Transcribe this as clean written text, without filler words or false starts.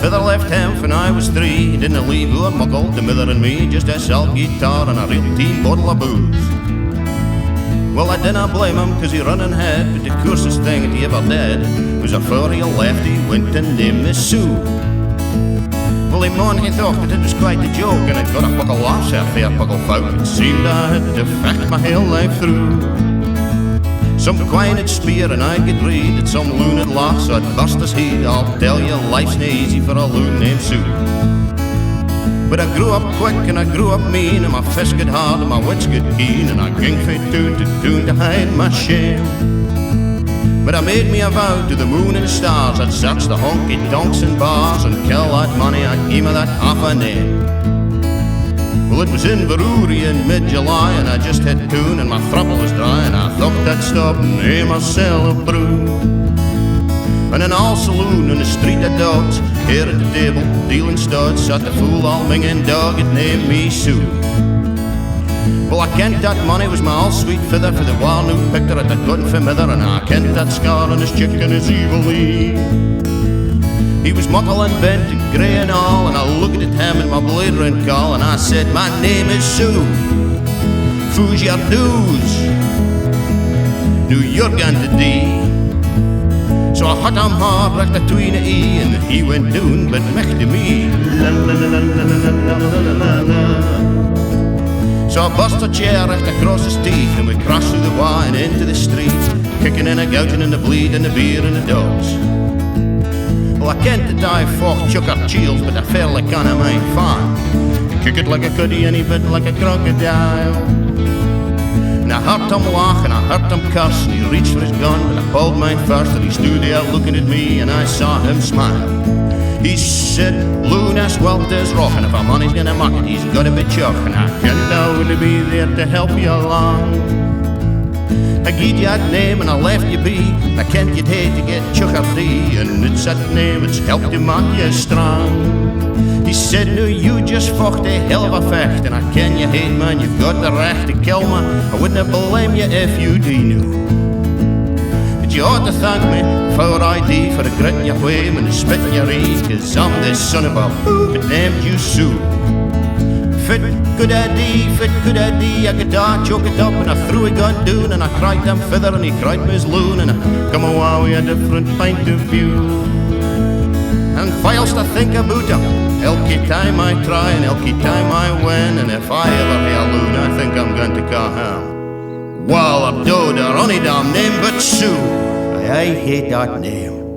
father left him when I was 3. He didn't leave our muckle, the mother and me, just a salt guitar and a real teen bottle of booze. Well, I dinna blame him, cause he run ahead, but the coarsest thing that he ever did was afore he left, he went and named me Sue. Well, he moaned, he thought that it was quite a joke, and I'd got a buckle laughs at fair buckle folk. It seemed I had to fact my whole life through. Some quine had spear and I could read that some loon had laughed, so I'd bust his head. I'll tell you, life's nae easy for a loon named Sue. But I grew up quick and I grew up mean, and my fists got hard and my wits got keen, and I ging fae tune to hide my shame. But I made me a vow to the moon and the stars, I'd search the honky tonks and bars and kill that money, I'd give me that half a name. Well, it was in Veroory in mid-July, and I just hit tune and my throttle was dry, and I thought I'd stop and hae myself a brew. And in all saloon in the street of dogs, here at the table, dealing studs, sat the fool all minging dog, it named me Sue. Well, I kent that money was my all sweet fither, for the war new picture at the gun for mither, and I kent that scar on his chick and his evil lee. He was muckle and bent and grey and all, and I looked at him in my blade round call, and I said, my name is Sue, foo's your dues, New York and the D. So I hit him hard right between the E, and he went down, but mech to me. So I bust a chair right across his teeth, and we crossed through the Y and into the street, kicking and a gouting and the bleed and the beer and the dogs. Well, I kent that I fought chuck up cheels, but I felt like on a main fan. Kick it like a cuddy and he bit like a crocodile. And I heard him laugh and I heard him curse, and he reached for his gun, but I pulled mine first, and he stood there looking at me, and I saw him smile. He said, Loon, this world is rough, and if a money's gonna mock it, he's gotta be chuck, and I can't only be there to help you along. I gied you that name and I left you be, and I kent you'd hate to get chucker D, and it's that name that's helped you mark you strong. He said, no, you just fought a hell of a fecht, and I ken you hate, man, you've got the right to kill me. I wouldn't blame you if you knew. But you ought to thank me for ID, for the grit in your whame and the spit in your ee, cause I'm the son of a who that named you Sue. Fit good ID, I could die, choke it up, and I threw a gun down, and I cried them feather, and he cried me his loon, and I come away with a different point of view. And whilst I think about him, elky time I try and elky time I win, and if I ever hear loon, I think I'm going to call him. Well, I've done her only damn name but Sue. I hate that name.